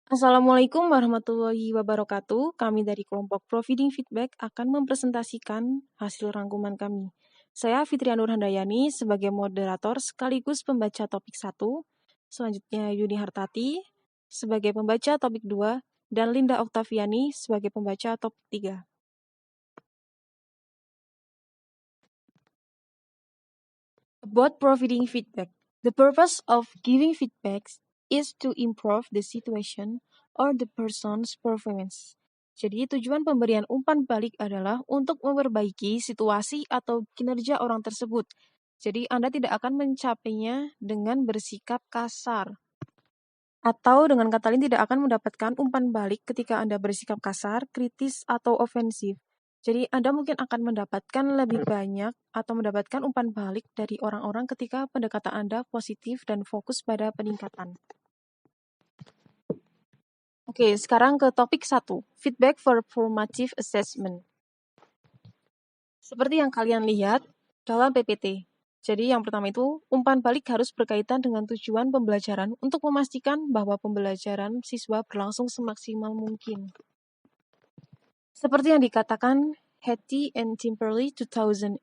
Assalamualaikum warahmatullahi wabarakatuh. Kami dari kelompok Providing Feedback akan mempresentasikan hasil rangkuman kami. Saya Fitria Nurhandayani sebagai moderator sekaligus pembaca topik 1, selanjutnya Yuni Hartati sebagai pembaca topik 2, dan Linda Oktaviani sebagai pembaca topik 3. About providing feedback. The purpose of giving feedback is to improve the situation or the person's performance. Jadi tujuan pemberian umpan balik adalah untuk memperbaiki situasi atau kinerja orang tersebut. Jadi Anda tidak akan mencapainya dengan bersikap kasar. Atau dengan kata lain tidak akan mendapatkan umpan balik ketika Anda bersikap kasar, kritis, atau ofensif. Jadi Anda mungkin akan mendapatkan lebih banyak atau mendapatkan umpan balik dari orang-orang ketika pendekatan Anda positif dan fokus pada peningkatan. Oke, sekarang ke topik 1, feedback for formative assessment. Seperti yang kalian lihat dalam PPT. Jadi yang pertama itu, umpan balik harus berkaitan dengan tujuan pembelajaran untuk memastikan bahwa pembelajaran siswa berlangsung semaksimal mungkin. Seperti yang dikatakan Hattie and Timperley 2007,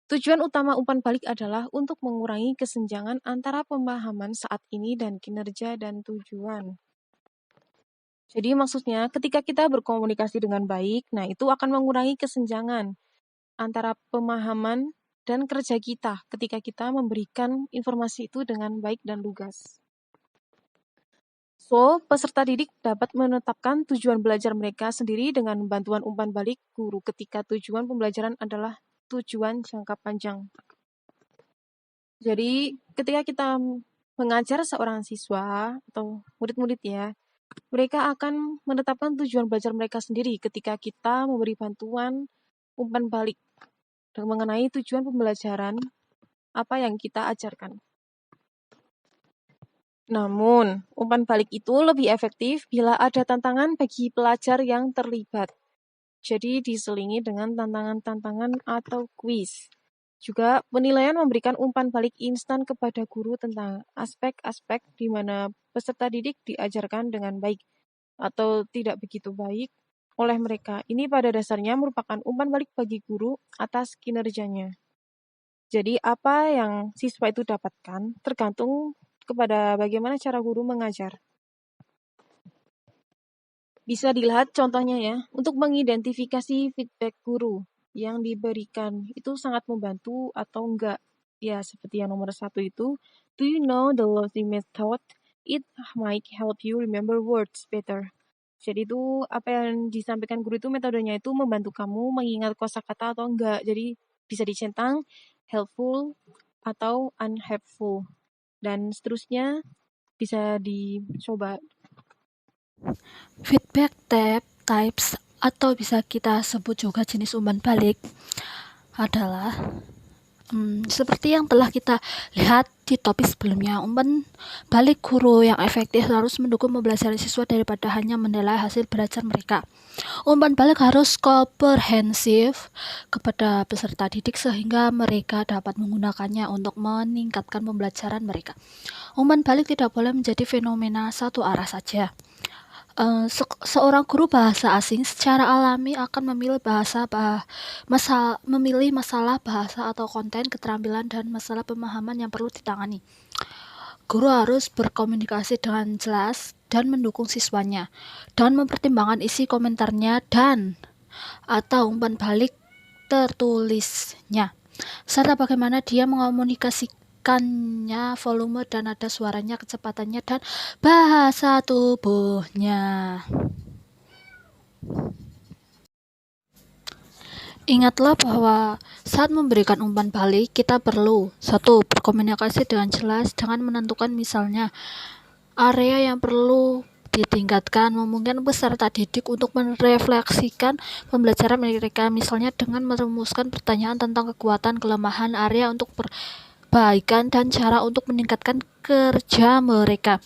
tujuan utama umpan balik adalah untuk mengurangi kesenjangan antara pemahaman saat ini dan kinerja dan tujuan. Jadi maksudnya ketika kita berkomunikasi dengan baik, nah itu akan mengurangi kesenjangan antara pemahaman dan kerja kita ketika kita memberikan informasi itu dengan baik dan lugas. So, peserta didik dapat menetapkan tujuan belajar mereka sendiri dengan bantuan umpan balik guru ketika tujuan pembelajaran adalah tujuan jangka panjang. Jadi, ketika kita mengajar seorang siswa atau murid-murid ya, mereka akan menetapkan tujuan belajar mereka sendiri ketika kita memberi bantuan umpan balik mengenai tujuan pembelajaran apa yang kita ajarkan. Namun, umpan balik itu lebih efektif bila ada tantangan bagi pelajar yang terlibat. Jadi diselingi dengan tantangan-tantangan atau kuis. Juga penilaian memberikan umpan balik instan kepada guru tentang aspek-aspek di mana peserta didik diajarkan dengan baik atau tidak begitu baik oleh mereka. Ini pada dasarnya merupakan umpan balik bagi guru atas kinerjanya. Jadi apa yang siswa itu dapatkan tergantung kepada bagaimana cara guru mengajar. Bisa dilihat contohnya ya, untuk mengidentifikasi feedback guru yang diberikan itu sangat membantu atau enggak. Ya, seperti yang nomor 1 itu, do you know the Lozi method? It might help you remember words better. Jadi itu apa yang disampaikan guru itu metodenya itu membantu kamu mengingat kosakata atau enggak. Jadi bisa dicentang helpful atau unhelpful. Dan seterusnya bisa dicoba. Feedback types atau bisa kita sebut juga jenis umpan balik adalah seperti yang telah kita lihat di topik sebelumnya. Umpan balik guru yang efektif harus mendukung pembelajaran siswa daripada hanya menilai hasil belajar mereka. Umpan balik harus komprehensif kepada peserta didik sehingga mereka dapat menggunakannya untuk meningkatkan pembelajaran mereka. Umpan balik tidak boleh menjadi fenomena satu arah saja. Seorang guru bahasa asing secara alami akan memilih masalah bahasa atau konten, keterampilan, dan masalah pemahaman yang perlu ditangani. Guru harus berkomunikasi dengan jelas dan mendukung siswanya, dan mempertimbangkan isi komentarnya dan atau umpan balik tertulisnya, serta bagaimana dia mengomunikasikannya, volume dan nada suaranya, kecepatannya, dan bahasa tubuhnya. Ingatlah bahwa saat memberikan umpan balik, kita perlu 1. Berkomunikasi dengan jelas dengan menentukan misalnya area yang perlu ditingkatkan, memungkinkan peserta didik untuk merefleksikan pembelajaran mereka, misalnya dengan merumuskan pertanyaan tentang kekuatan, kelemahan, area untuk perbaikan, dan cara untuk meningkatkan kerja mereka.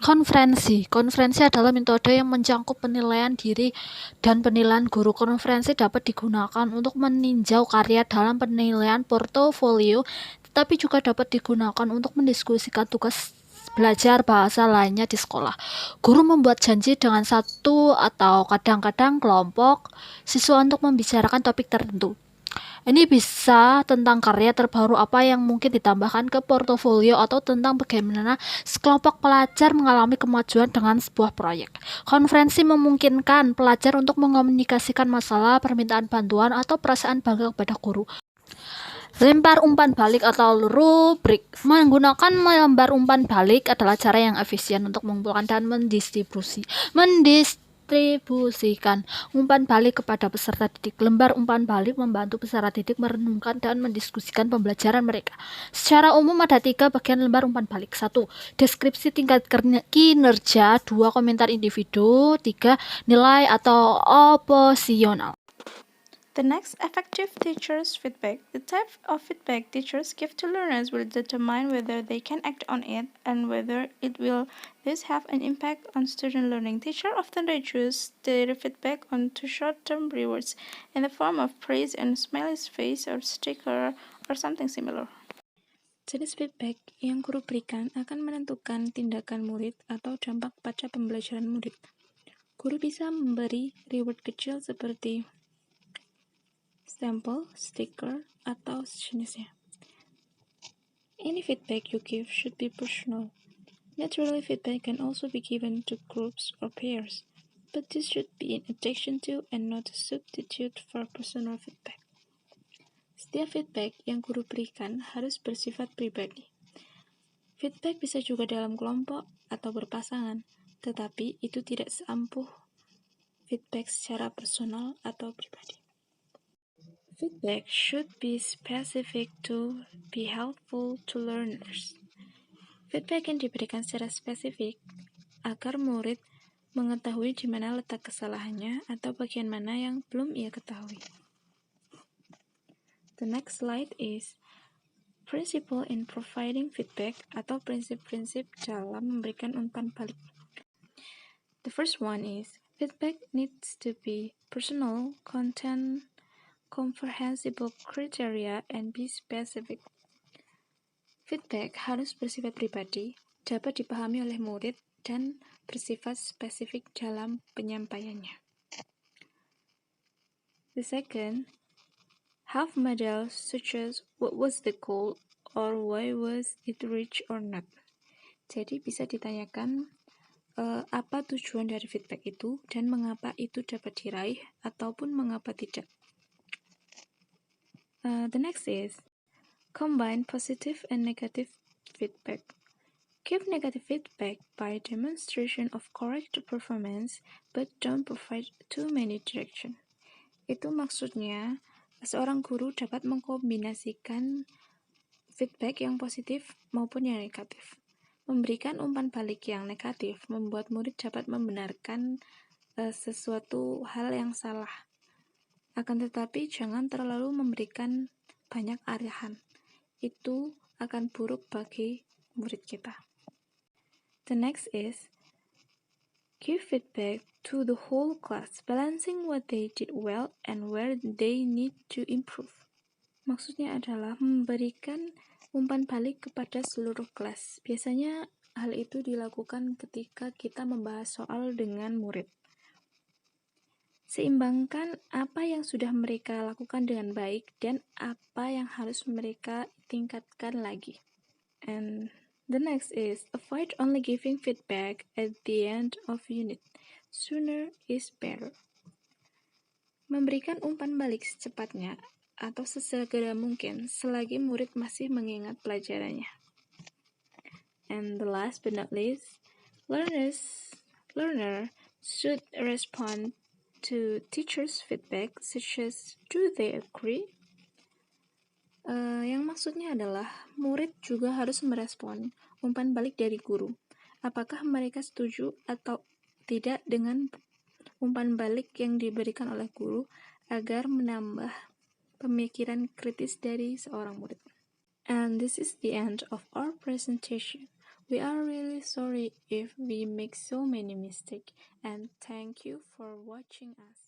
Konferensi adalah metode yang mencakup penilaian diri dan penilaian guru. Konferensi dapat digunakan untuk meninjau karya dalam penilaian portofolio, tetapi juga dapat digunakan untuk mendiskusikan tugas belajar bahasa lainnya di sekolah. Guru membuat janji dengan satu atau kadang-kadang kelompok siswa untuk membicarakan topik tertentu. Ini bisa tentang karya terbaru apa yang mungkin ditambahkan ke portofolio atau tentang bagaimana sekelompok pelajar mengalami kemajuan dengan sebuah proyek. Konferensi memungkinkan pelajar untuk mengomunikasikan masalah, permintaan bantuan, atau perasaan bangga kepada guru. Lempar umpan balik atau rubrik. Menggunakan melembar umpan balik adalah cara yang efisien untuk mengumpulkan dan mendistribusikan umpan balik kepada peserta didik. Lembar umpan balik membantu peserta didik merenungkan dan mendiskusikan pembelajaran mereka. Secara umum ada 3 bagian lembar umpan balik. 1. Deskripsi tingkat kinerja. 2. Komentar individu. 3. Nilai atau opsional. The next effective teacher's feedback. The type of feedback teachers give to learners will determine whether they can act on it and whether it will thus have an impact on student learning. Teachers often reduce their feedback onto short-term rewards in the form of praise and smiley face or sticker or something similar. Jenis feedback yang guru berikan akan menentukan tindakan murid atau dampak pada pembelajaran murid. Guru bisa memberi reward kecil seperti stempel, stiker, atau sejenisnya. Any feedback you give should be personal. Naturally, feedback can also be given to groups or pairs, but this should be in addition to and not a substitute for personal feedback. Setiap feedback yang guru berikan harus bersifat pribadi. Feedback bisa juga dalam kelompok atau berpasangan, tetapi itu tidak seampuh feedback secara personal atau pribadi. Feedback should be specific to be helpful to learners. Feedback yang diberikan secara spesifik agar murid mengetahui di mana letak kesalahannya atau bagian mana yang belum ia ketahui. The next slide is principle in providing feedback atau prinsip-prinsip dalam memberikan umpan balik. The first one is feedback needs to be personal, content, comprehensible criteria, and be specific. Feedback harus bersifat pribadi, dapat dipahami oleh murid, dan bersifat spesifik dalam penyampaiannya. The second, have models such as what was the goal or why was it reached or not. Jadi bisa ditanyakan apa tujuan dari feedback itu dan mengapa itu dapat diraih ataupun mengapa tidak. The next is combine positive and negative feedback. Give negative feedback by demonstration of correct performance, but don't provide too many direction. Itu maksudnya, seorang guru dapat mengkombinasikan feedback yang positif maupun yang negatif. Memberikan umpan balik yang negatif membuat murid dapat membenarkan sesuatu hal yang salah. Akan tetapi jangan terlalu memberikan banyak arahan. Itu akan buruk bagi murid kita. The next is give feedback to the whole class, balancing what they did well and where they need to improve. Maksudnya adalah memberikan umpan balik kepada seluruh kelas. Biasanya hal itu dilakukan ketika kita membahas soal dengan murid. Seimbangkan apa yang sudah mereka lakukan dengan baik dan apa yang harus mereka tingkatkan lagi. And the next is avoid only giving feedback at the end of unit. Sooner is better. Memberikan umpan balik secepatnya atau sesegera mungkin selagi murid masih mengingat pelajarannya. And the last but not least, learner should respond to teachers' feedback such as do they agree? Yang maksudnya adalah murid juga harus merespon umpan balik dari guru. Apakah mereka setuju atau tidak dengan umpan balik yang diberikan oleh guru agar menambah pemikiran kritis dari seorang murid. And this is the end of our presentation. We are really sorry if we make so many mistakes, and thank you for watching us.